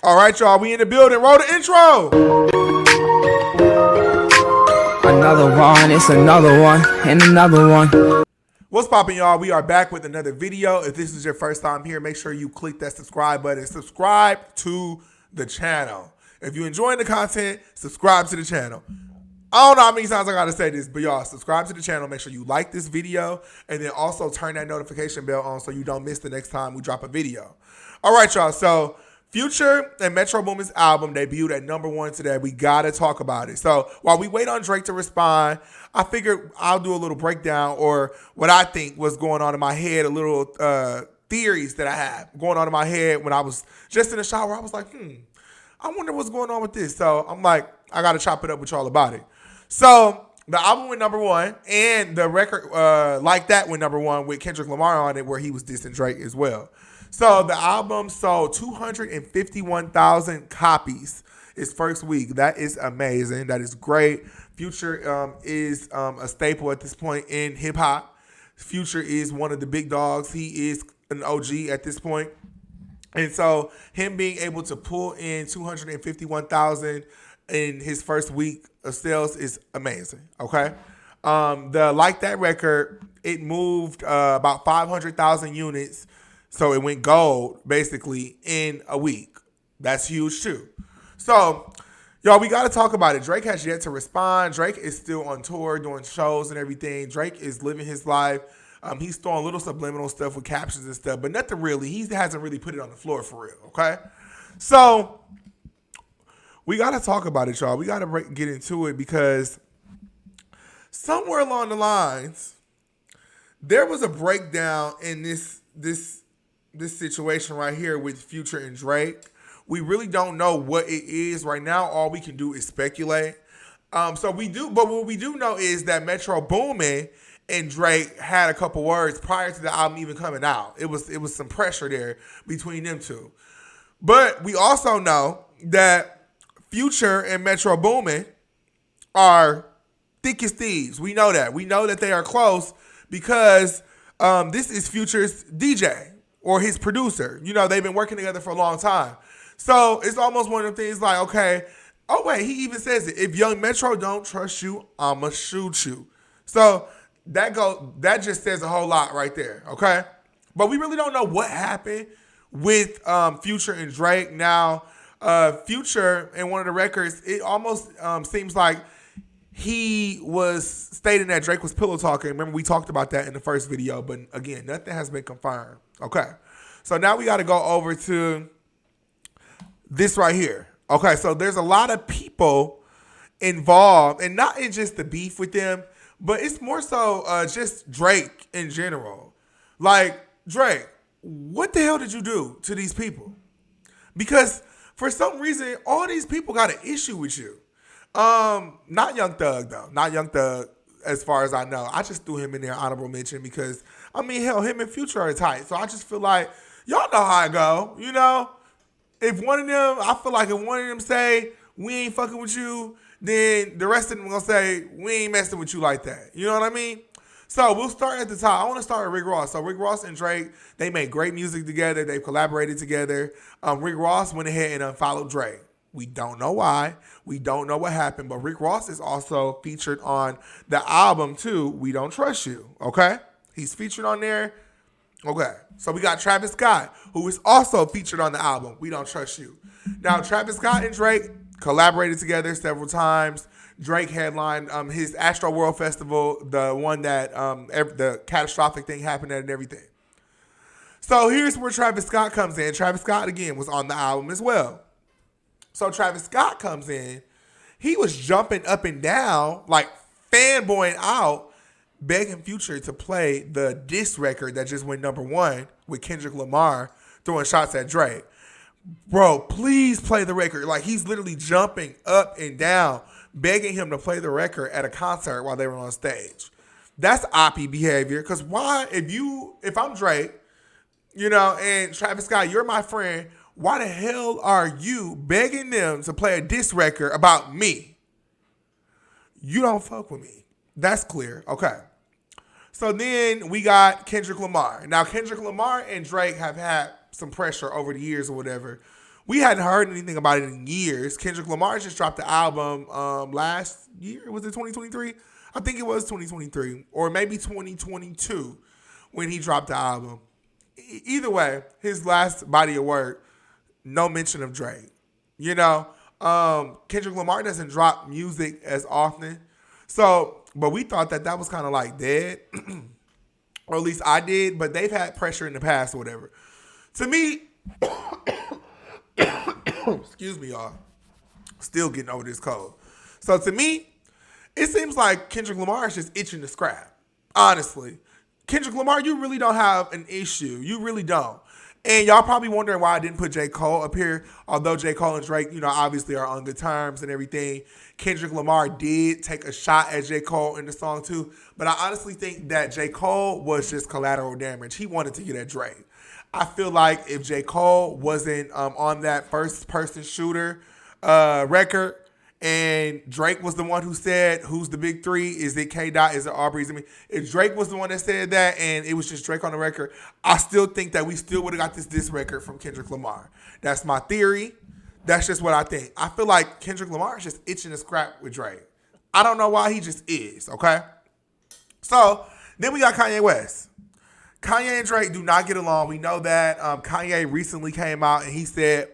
All right, y'all, we in the building. Roll the intro. Another one, it's another one, and another one. What's poppin', y'all? We are back with another video. If this is your first time here, make sure you click that subscribe button. Subscribe to the channel. If you're enjoying the content, subscribe to the channel. I don't know how many times I gotta say this, but y'all, subscribe to the channel. Make sure you like this video, and then also turn that notification bell on so you don't miss the next time we drop a video. All right, y'all. So Future and Metro Boomin's album debuted at #1 today. We gotta talk about it. So while we wait on Drake to respond, I figured I'll do a little breakdown or what I think was going on in my head, a little theories that I have going on in my head when I was just in the shower. I was like, I wonder what's going on with this. So I'm like, I gotta chop it up with y'all about it. So the album went #1, and the record Like That went #1 with Kendrick Lamar on it, where he was dissing Drake as well. So the album sold 251,000 copies its first week. That is amazing. That is great. Future is a staple at this point in hip hop. Future is one of the big dogs. He is an OG at this point. And so him being able to pull in 251,000 in his first week of sales is amazing. Okay. The Like That record, it moved about 500,000 units. So it went gold basically in a week. That's huge too. So, y'all, we got to talk about it. Drake has yet to respond. Drake is still on tour doing shows and everything. Drake is living his life. He's throwing little subliminal stuff with captions and stuff, but nothing really. He hasn't really put it on the floor for real, okay? So, we got to talk about it, y'all. We got to get into it because somewhere along the lines, there was a breakdown in this situation right here with Future and Drake. We really don't know what it is right now. All we can do is speculate. But what we do know is that Metro Boomin and Drake had a couple words prior to the album even coming out. It was some pressure there between them two. But we also know that Future and Metro Boomin are thick as thieves. We know that. We know that they are close because this is Future's DJ or his producer. You know, they've been working together for a long time. So it's almost one of the things like, okay, oh wait, he even says it. If Young Metro don't trust you, I'ma shoot you. So that just says a whole lot right there, okay? But we really don't know what happened with Future and Drake. Now, Future in one of the records, it almost seems like he was stating that Drake was pillow talking. Remember, we talked about that in the first video, but again, nothing has been confirmed. Okay, so now we got to go over to this right here. Okay, so there's a lot of people involved, and not in just the beef with them, but it's more so just Drake in general. Like, Drake, what the hell did you do to these people? Because for some reason, all these people got an issue with you. Not Young Thug though. Not Young Thug, as far as I know. I just threw him in there honorable mention because I mean, hell, him and Future are tight. So I just feel like y'all know how I go. You know, if one of them, I feel like if one of them say we ain't fucking with you, then the rest of them gonna say we ain't messing with you like that. You know what I mean? So we'll start at the top. I want to start with Rick Ross. So Rick Ross and Drake, they made great music together. They've collaborated together. Rick Ross went ahead and unfollowed Drake. We don't know why. We don't know what happened. But Rick Ross is also featured on the album too, We Don't Trust You. Okay? He's featured on there. Okay. So we got Travis Scott, who is also featured on the album, We Don't Trust You. Now, Travis Scott and Drake collaborated together several times. Drake headlined his Astro World Festival, the one that the catastrophic thing happened at and everything. So here's where Travis Scott comes in. Travis Scott, again, was on the album as well. So Travis Scott comes in. He was jumping up and down, like fanboying out, begging Future to play the diss record that just went #1 with Kendrick Lamar throwing shots at Drake. Bro, please play the record. Like, he's literally jumping up and down, begging him to play the record at a concert while they were on stage. That's oppie behavior. Because why, if I'm Drake, you know, and Travis Scott, you're my friend, why the hell are you begging them to play a diss record about me? You don't fuck with me. That's clear. Okay. So then we got Kendrick Lamar. Now, Kendrick Lamar and Drake have had some pressure over the years or whatever we hadn't heard anything about it in years. Kendrick Lamar just dropped the album last year. Was it 2023? I think it was 2023 or maybe 2022 when he dropped the album. Either way, his last body of work, no mention of Drake. You know, Kendrick Lamar doesn't drop music as often. So, but we thought that was kind of like dead. Or at least I did, but they've had pressure in the past or whatever. To me, excuse me, y'all. Still getting over this cold. So to me, it seems like Kendrick Lamar is just itching to scrap. Honestly. Kendrick Lamar, you really don't have an issue. You really don't. And y'all probably wondering why I didn't put J. Cole up here. Although J. Cole and Drake, obviously are on good terms and everything. Kendrick Lamar did take a shot at J. Cole in the song too. But I honestly think that J. Cole was just collateral damage. He wanted to get at Drake. I feel like if J. Cole wasn't on that first-person shooter record, and Drake was the one who said, who's the big three? Is it K-Dot? Is it Aubrey? If Drake was the one that said that and it was just Drake on the record, I still think that we still would have got this record from Kendrick Lamar. That's my theory. That's just what I think. I feel like Kendrick Lamar is just itching to scrap with Drake. I don't know why, he just is, okay? So, then we got Kanye West. Kanye and Drake do not get along. We know that. Kanye recently came out and he said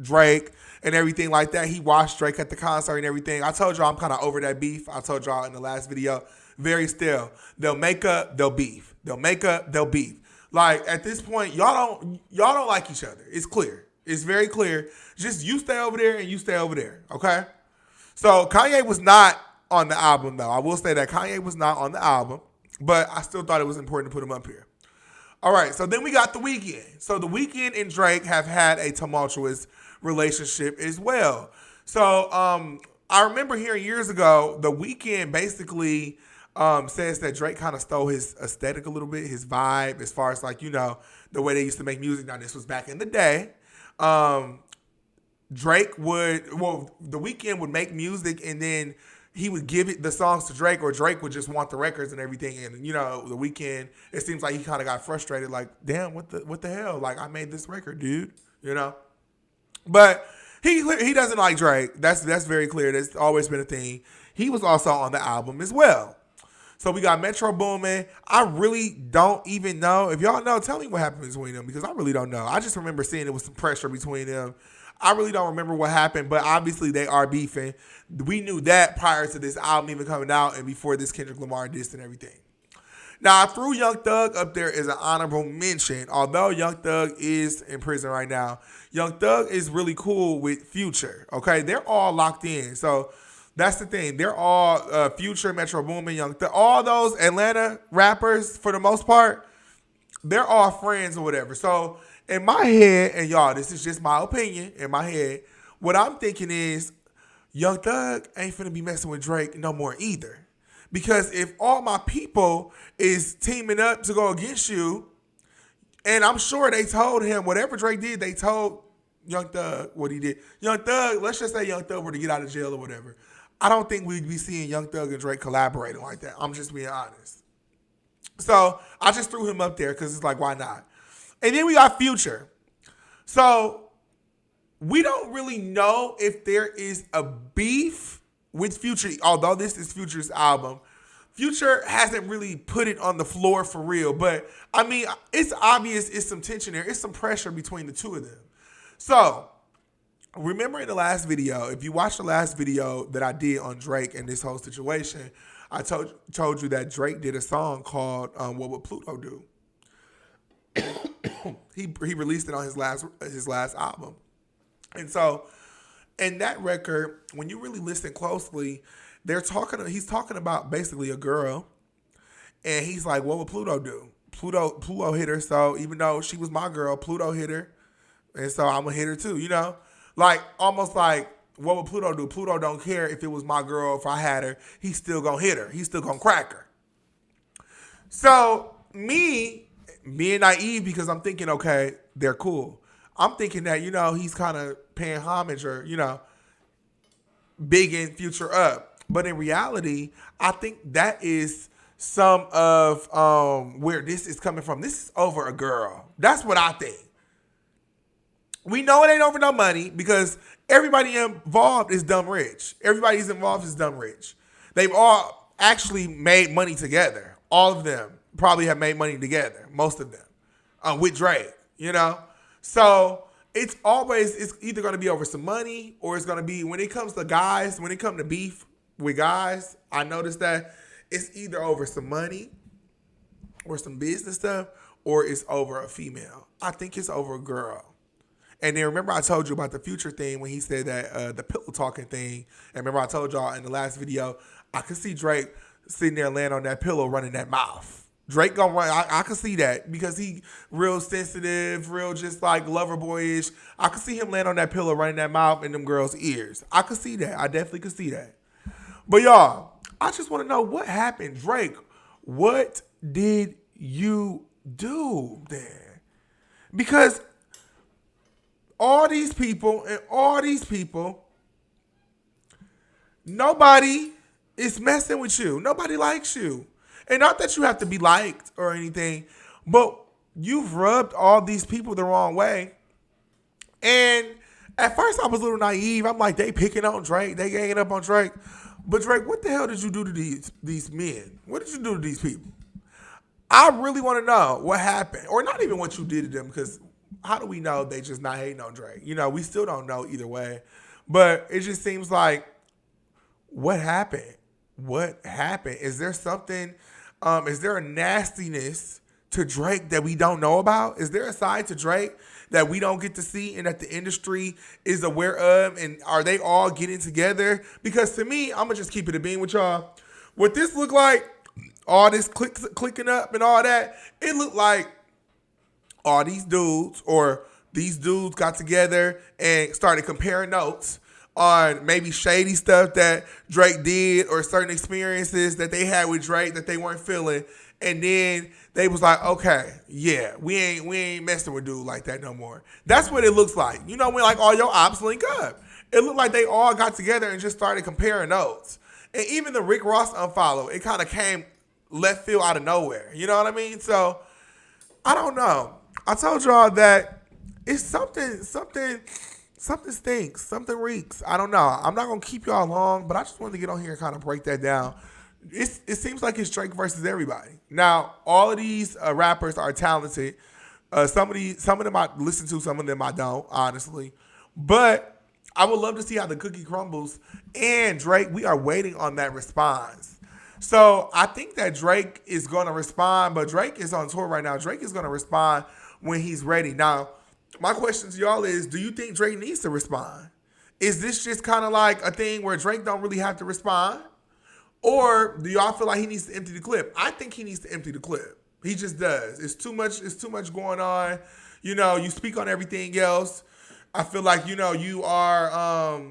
Drake and everything like that. He watched Drake at the concert and everything. I told y'all I'm kind of over that beef. I told y'all in the last video. Very still. They'll make up, they'll beef. They'll make up, they'll beef. Like, at this point, y'all don't like each other. It's clear. It's very clear. Just you stay over there and you stay over there, okay? So, Kanye was not on the album, though. I will say that Kanye was not on the album, but I still thought it was important to put him up here. All right, so then we got The Weeknd. So The Weeknd and Drake have had a tumultuous relationship as well. So I remember hearing years ago, The Weeknd basically says that Drake kind of stole his aesthetic a little bit, his vibe, as far as like, the way they used to make music. Now, this was back in the day. The Weeknd would make music and then he would give the songs to Drake, or Drake would just want the records and everything. And, The Weeknd, it seems like he kind of got frustrated, like, damn, what the hell? Like, I made this record, dude, But he doesn't like Drake. That's very clear. That's always been a thing. He was also on the album as well. So we got Metro Boomin. I really don't even know. If y'all know, tell me what happened between them, because I really don't know. I just remember seeing there was some pressure between them. I really don't remember what happened, but obviously they are beefing. We knew that prior to this album even coming out and before this Kendrick Lamar diss and everything. Now, I threw Young Thug up there as an honorable mention. Although Young Thug is in prison right now, Young Thug is really cool with Future, okay? They're all locked in. So that's the thing. They're all Future, Metro Boomin, Young Thug. All those Atlanta rappers, for the most part, they're all friends or whatever. So in my head, and y'all, this is just my opinion, in my head, what I'm thinking is Young Thug ain't finna be messing with Drake no more either. Because if all my people is teaming up to go against you, and I'm sure they told him, whatever Drake did, they told Young Thug what he did. Young Thug, let's just say Young Thug were to get out of jail or whatever. I don't think we'd be seeing Young Thug and Drake collaborating like that. I'm just being honest. So I just threw him up there because it's like, why not? And then we got Future. So we don't really know if there is a beef with Future, although this is Future's album. Future hasn't really put it on the floor for real, but I mean, it's obvious it's some tension there. It's some pressure between the two of them. So remember in the last video, if you watch the last video that I did on Drake and this whole situation, I told you that Drake did a song called What Would Pluto Do? He released it on his last album. And so in that record, when you really listen closely, he's talking about basically a girl, and he's like, what would Pluto do? Pluto hit her, so even though she was my girl, Pluto hit her, and so I'm gonna hit her too, Like, almost like, what would Pluto do? Pluto don't care if it was my girl, if I had her, he's still gonna hit her. He's still gonna crack her. So, me being naive, because I'm thinking, okay, they're cool. I'm thinking that, he's kind of paying homage or, bigging Future up. But in reality, I think that is some of where this is coming from. This is over a girl. That's what I think. We know it ain't over no money because everybody involved is dumb rich. Everybody's involved is dumb rich. They've all actually made money together. All of them probably have made money together. Most of them with Drake, you know? So it's either going to be over some money or it's going to be, when it comes to guys, when it comes to beef with guys, I noticed that it's either over some money or some business stuff or it's over a female. I think it's over a girl. And then remember I told you about the Future thing when he said that the pillow talking thing. And remember I told y'all in the last video, I could see Drake sitting there laying on that pillow running that mouth. Drake gonna run. I could see that because he real sensitive, real just like lover boyish. I could see him laying on that pillow running that mouth in them girls' ears. I could see that. I definitely could see that. But y'all, I just want to know what happened. Drake, what did you do there? Because all these people, nobody is messing with you. Nobody likes you. And not that you have to be liked or anything, but you've rubbed all these people the wrong way. And at first I was a little naive. I'm like, they picking on Drake. They ganging up on Drake. But Drake, what the hell did you do to these men? What did you do to these people? I really want to know what happened. Or not even what you did to them, because how do we know they just not hating on Drake? You know, we still don't know either way. But it just seems like, what happened? What happened? Is there something, is there a nastiness to Drake that we don't know about? Is there a side to Drake that we don't get to see and that the industry is aware of? And are they all getting together? Because to me, I'm going to just keep it a bean with y'all. What this look like, all this clicking up and all that, it looked like all these dudes got together and started comparing notes on maybe shady stuff that Drake did or certain experiences that they had with Drake that they weren't feeling. And then they was like, okay, yeah, we ain't messing with dude like that no more. That's what it looks like. You know, when like all your ops link up. It looked like they all got together and just started comparing notes. And even the Rick Ross unfollow, it kind of came left field out of nowhere. You know what I mean? So, I don't know. I told y'all that it's something stinks. Something reeks. I don't know. I'm not going to keep y'all long, but I just wanted to get on here and kind of break that down. It seems like it's Drake versus everybody. Now, all of these rappers are talented. Some of them I listen to, some of them I don't, honestly. But I would love to see how the cookie crumbles. And Drake, we are waiting on that response. So I think that Drake is going to respond, but Drake is on tour right now. Drake is going to respond when he's ready. Now, my question to y'all is, do you think Drake needs to respond? Is this just kind of like a thing where Drake don't really have to respond? Or do y'all feel like he needs to empty the clip? I think he needs to empty the clip. He just does. It's too much going on. You know, you speak on everything else. I feel like, you know, you are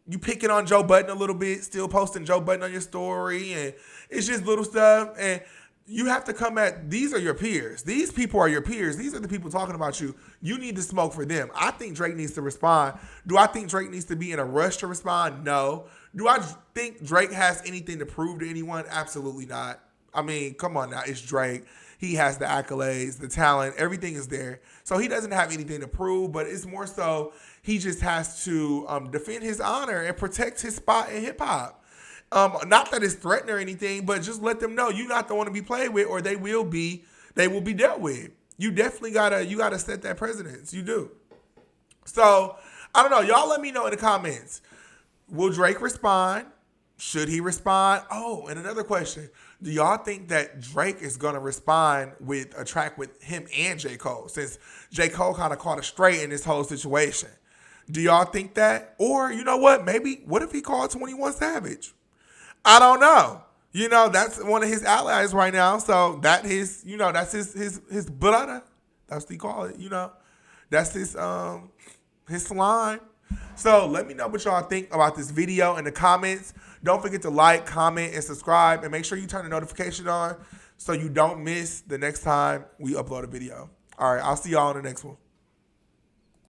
you picking on Joe Budden a little bit, still posting Joe Budden on your story, and it's just little stuff. And you have to come at, these are your peers. These people are your peers. These are the people talking about you. You need to smoke for them. I think Drake needs to respond. Do I think Drake needs to be in a rush to respond? No. Do I think Drake has anything to prove to anyone? Absolutely not. I mean, come on now. It's Drake. He has the accolades, the talent. Everything is there. So he doesn't have anything to prove, but it's more so he just has to defend his honor and protect his spot in hip-hop. Not that it's threatening or anything, but just let them know you're not the one to be played with, or they will be dealt with. You definitely gotta set that precedence. You do. So I don't know. Y'all let me know in the comments. Will Drake respond? Should he respond? Oh, and another question. Do y'all think that Drake is going to respond with a track with him and J. Cole, since J. Cole kind of caught a straight in this whole situation? Do y'all think that? Or, you know what? Maybe, what if he called 21 Savage? I don't know. You know, that's one of his allies right now. So that is, you know, that's his brother. That's what he call it, you know. That's his slime. So let me know what y'all think about this video in the comments. Don't forget to like, comment, and subscribe. And make sure you turn the notification on so you don't miss the next time we upload a video. All right, I'll see y'all in the next one.